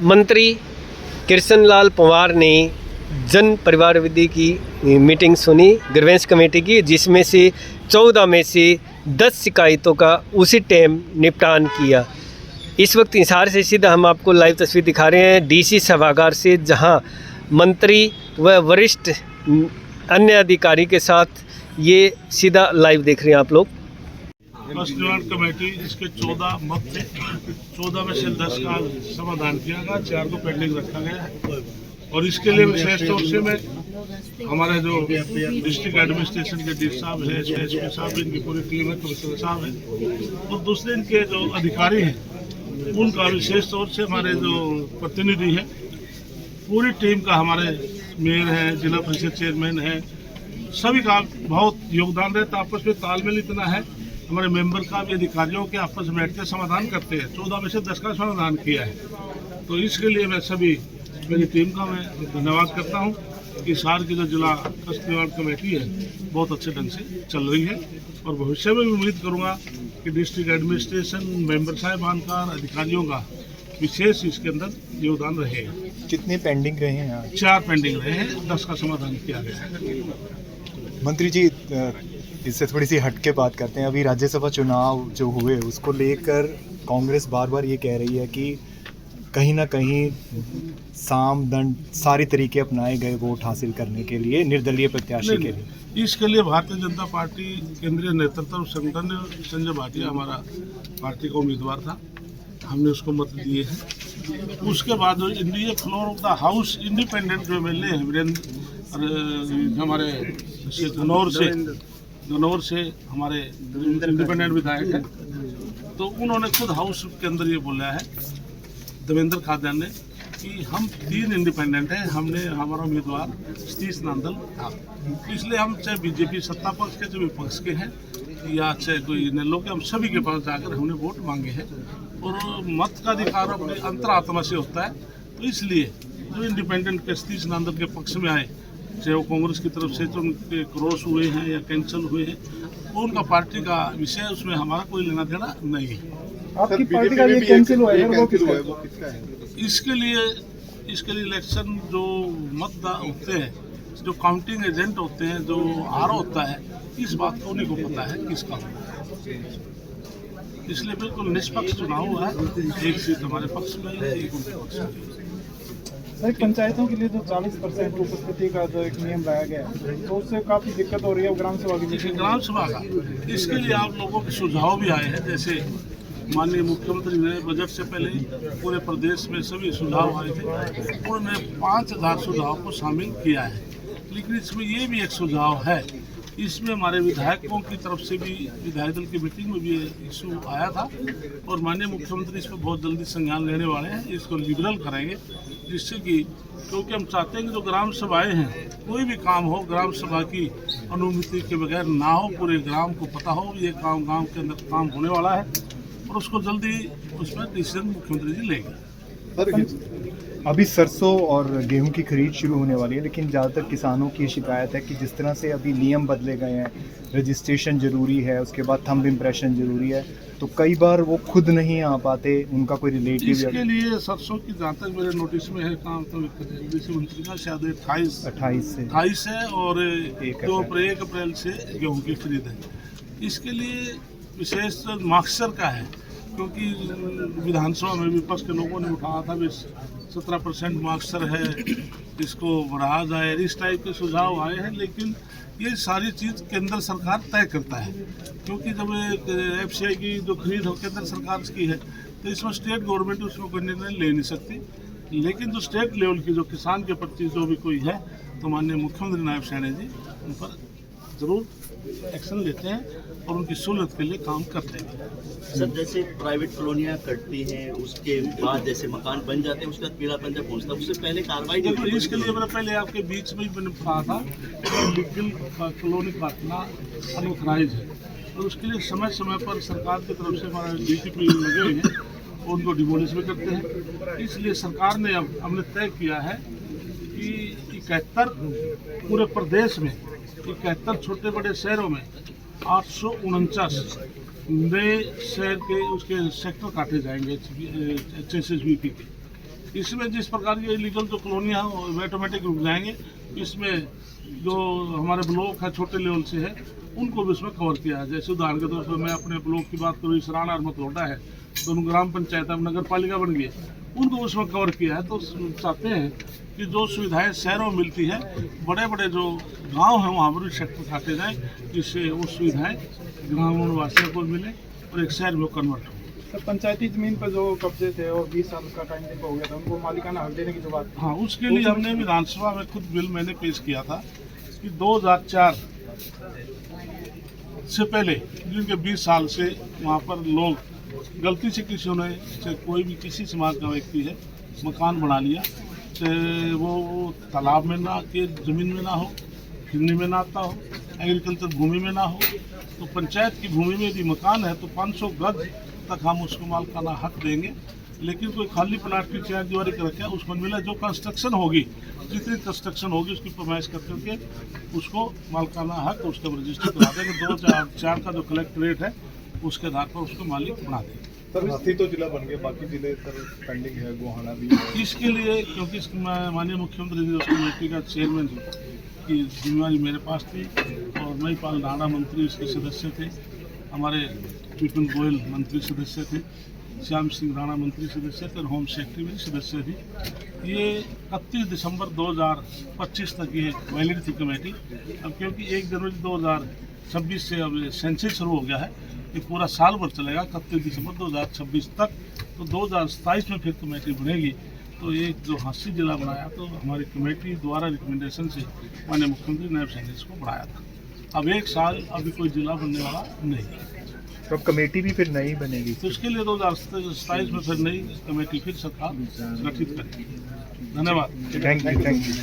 मंत्री कृष्णलाल पंवार ने जन परिवार विधि की मीटिंग सुनी ग्रीवेंस कमेटी की, जिसमें से 14 में से 10 शिकायतों का उसी टाइम निपटान किया। इस वक्त हिसार से सीधा हम आपको लाइव तस्वीर दिखा रहे हैं डीसी सभागार से, जहां मंत्री व वरिष्ठ अन्य अधिकारी के साथ ये सीधा लाइव देख रहे हैं आप लोग। ट्रस्ट निर्माण कमेटी इसके 14 मत थे, 14 में से 10 का समाधान किया गया, 4 को पेंडिंग रखा गया है। और इसके लिए विशेष तौर से मैं हमारे जो डिस्ट्रिक्ट एडमिनिस्ट्रेशन के डी साहब है, एसपी साहब, इनकी पूरी टीम है, कमिश्नर साहब है और दूसरे इनके जो अधिकारी हैं उनका विशेष तौर से हमारे जो प्रतिनिधि हैं, पूरी टीम का, हमारे मेयर हैं, जिला परिषद चेयरमैन हैं, सभी का बहुत योगदान रहता है। आपस में तालमेल इतना है, हमारे मेंबर का भी, अधिकारियों के आपस में बैठ के समाधान करते हैं। 14 में से 10 का समाधान किया है। तो इसके लिए मैं सभी मेरी टीम का मैं धन्यवाद करता हूं कि हिसार की जो जिला ट्रस्ट निर्माण कमेटी है बहुत अच्छे ढंग से चल रही है और भविष्य में भी उम्मीद करूंगा कि डिस्ट्रिक्ट एडमिनिस्ट्रेशन, मेंबर साहिबान का, अधिकारियों का विशेष इसके अंदर योगदान रहेगा। कितने पेंडिंग रहे हैं यहाँ? 4 पेंडिंग रहे हैं, 10 का समाधान किया गया है। मंत्री जी, इससे थोड़ी सी हटके बात करते हैं। अभी राज्यसभा चुनाव जो हुए उसको लेकर कांग्रेस बार बार ये कह रही है कि कहीं ना कहीं साम दंड सारे तरीके अपनाए गए वोट हासिल करने के लिए, निर्दलीय प्रत्याशी के लिए। इसके लिए भारतीय जनता पार्टी केंद्रीय नेतृत्व और संगठन संजय भाटिया हमारा पार्टी का उम्मीदवार था, हमने उसको मत दिए हैं। उसके बाद जो India floor of the house independent जो एमएलए हैं वीरेंद्र, हमारे गनौर से हमारे इंडिपेंडेंट विधायक हैं, तो उन्होंने खुद हाउस के अंदर ये बोला है, देवेंद्र खाद्यान ने, कि हम 3 इंडिपेंडेंट हैं, हमने हमारा उम्मीदवार सतीश नांदल था, इसलिए हम चाहे बीजेपी सत्ता पक्ष के, चाहे विपक्ष के हैं या चाहे कोई नेलो के, हम सभी के पास जाकर हमने वोट मांगे हैं। और मत का अधिकार अपने अंतरात्मा से होता है, तो इसलिए जो इंडिपेंडेंट के सतीश नांदल के पक्ष में आए, चाहे वो कांग्रेस की तरफ से तो उनके क्रॉस हुए हैं या कैंसिल हुए हैं, वो उनका पार्टी का विषय, उसमें हमारा कोई लेना देना नहीं है। आपकी पार्टी का ये कैंसिल हुआ है, वो किसका है? इसके लिए इलेक्शन जो मतदाता होते हैं, जो काउंटिंग एजेंट होते हैं, जो आर होता है, इस बात को उन्हीं को पता है किसका होगा। इसलिए बिल्कुल निष्पक्ष चुनाव हुआ है, एक सीट हमारे पक्ष में, एक उनके पक्ष में। सर, पंचायतों के लिए जो 40% उपस्थिति का जो एक नियम लाया गया है, तो उससे काफ़ी दिक्कत हो रही है ग्राम सभा की। ग्राम सभा का इसके लिए आप लोगों के सुझाव भी आए हैं, जैसे माननीय मुख्यमंत्री ने बजट से पहले पूरे प्रदेश में सभी सुझाव आए थे, उन्होंने 5000 सुझाव को शामिल किया है। लेकिन इसमें ये भी एक सुझाव है, इसमें हमारे विधायकों की तरफ से भी, विधायक दल की मीटिंग में भी इशू आया था और माननीय मुख्यमंत्री इस पर बहुत जल्दी संज्ञान लेने वाले हैं, इसको लिबरल करेंगे, जिससे कि, क्योंकि हम चाहते हैं कि जो ग्राम सभाएं हैं, कोई भी काम हो ग्राम सभा की अनुमति के बगैर ना हो, पूरे ग्राम को पता हो ये काम गाँव के अंदर काम होने वाला है और उसको जल्दी उस पर डिसीजन मुख्यमंत्री जी लेंगे। अभी सरसों और गेहूं की खरीद शुरू होने वाली है, लेकिन ज़्यादातर किसानों की शिकायत है कि जिस तरह से अभी नियम बदले गए हैं, रजिस्ट्रेशन ज़रूरी है, उसके बाद थंब इम्प्रेशन ज़रूरी है, तो कई बार वो खुद नहीं आ पाते, उनका कोई रिलेटिव। इसके लिए सरसों की, जहाँ तक मेरे नोटिस में है काम, तो कृषि मंत्री का शायद 28 है और 1 अप्रैल से गेहूँ की खरीद है। इसके लिए विशेष मार्क्सर का है, क्योंकि विधानसभा में विपक्ष के लोगों ने उठाया था 17% मार्क्सर है, इसको बढ़ाया जाए, इस टाइप के सुझाव आए हैं। लेकिन ये सारी चीज़ केंद्र सरकार तय करता है, क्योंकि जब FCI की जो खरीद हो केंद्र सरकार की है, तो इसमें स्टेट गवर्नमेंट उसमें कोई निर्णय ले नहीं सकती। लेकिन जो स्टेट लेवल की, जो किसान के प्रति जो भी कोई है, तो माननीय मुख्यमंत्री नायब सैनी जी उन पर जरूर एक्शन लेते हैं और उनकी सहूलत के लिए काम करते हैं। सर, जैसे प्राइवेट कॉलोनियाँ कटती हैं, उसके बाद जैसे मकान बन जाते हैं, उसका पीला पंजा पहुँचता है, उससे पहले कार्रवाई। देखो, इसके लिए मैंने पहले आपके बीच में ही मैंने कहा था कि लीगल कॉलोनी काटना अनऑथराइज है, और उसके लिए समय समय पर सरकार की तरफ से हमारे DCP लगे हुए हैं, उनको डिमोलिश भी करते हैं। इसलिए सरकार ने अब हमने तय किया है कि 71 पूरे प्रदेश में 71 छोटे बड़े शहरों में 849 नए शहर के उसके सेक्टर काटे जाएंगे HSSVP के, इसमें जिस प्रकार की इलीगल जो कॉलोनियाँ हैं वो ऑटोमेटिक रुक जाएंगे। इसमें जो हमारे ब्लॉक है छोटे लेवल से है उनको भी उसमें कवर किया है। जैसे उदाहरण के तौर पर मैं अपने ब्लॉक की बात करूँ, इसराना और मतलोडा है, दोनों ग्राम पंचायत अब नगर पालिका बन गई है, उनको उसमें कवर किया है। तो चाहते हैं कि जो सुविधाएं शहरों में मिलती है, बड़े बड़े जो गांव हैं वहाँ पर भी सेक्टर उठाते जाएँ, जिससे वो सुविधाएं ग्रामीण वासियों को मिले और एक शहर में कन्वर्ट हो। सर पंचायती जमीन पर जो कब्जे थे और 20 साल का टाइम हो गया था, उनको मालिकाना हक देने की जो बात, हाँ, उसके लिए हमने विधानसभा में खुद बिल मैंने पेश किया था कि 2004 से पहले जिनके 20 साल से वहाँ पर लोग गलती से किसी ने से कोई भी किसी समाज का व्यक्ति है मकान बना लिया, तो वो तालाब में ना के ज़मीन में ना हो, खिलनी में ना आता हो, एग्रीकल्चर भूमि में ना हो, तो पंचायत की भूमि में भी मकान है तो 500 गज तक हम उसको मालिकाना हक देंगे। लेकिन कोई खाली प्लाट की चार दीवारी कर रखा है उसको मिला, जो कंस्ट्रक्शन होगी, जितनी कंस्ट्रक्शन होगी उसकी फरमाइश कर करके उसको मालिकाना हक उसके रजिस्टर करा देंगे। 2004 का जो कलेक्ट्रेट है उसके आधार पर उसको मालिक बना देंगे। सर हाथी तो जिला बन गया, बाकी जिले सर पेंडिंग है, गोहाना भी है। इसके लिए क्योंकि माननीय मुख्यमंत्री जी उस कमेटी का चेयरमैन की जिम्मेवारी मेरे पास थी और महिपाल राणा मंत्री उसके सदस्य थे, हमारे विपिन गोयल मंत्री सदस्य थे, श्याम सिंह राणा मंत्री सदस्य थे और होम सेक्रेटरी भी सदस्य थी। ये 31 दिसंबर 2025 तक ये वैलिड थी कमेटी। अब क्योंकि 1 जनवरी 2026 से अब सेंसस शुरू हो गया है, ये पूरा साल भर चलेगा 31 दिसंबर 2026 तक, तो 2027 में फिर कमेटी बनेगी। तो एक जो हांसी जिला बनाया तो हमारी कमेटी द्वारा रिकमेंडेशन से माननीय मुख्यमंत्री नायब सैनी को बढ़ाया था। अब 1 साल अभी कोई जिला बनने वाला नहीं है, तो अब कमेटी भी फिर नई बनेगी। तो उसके लिए 2027 में फिर नई कमेटी फिर सरकार गठित करेगी। धन्यवाद। Thank you.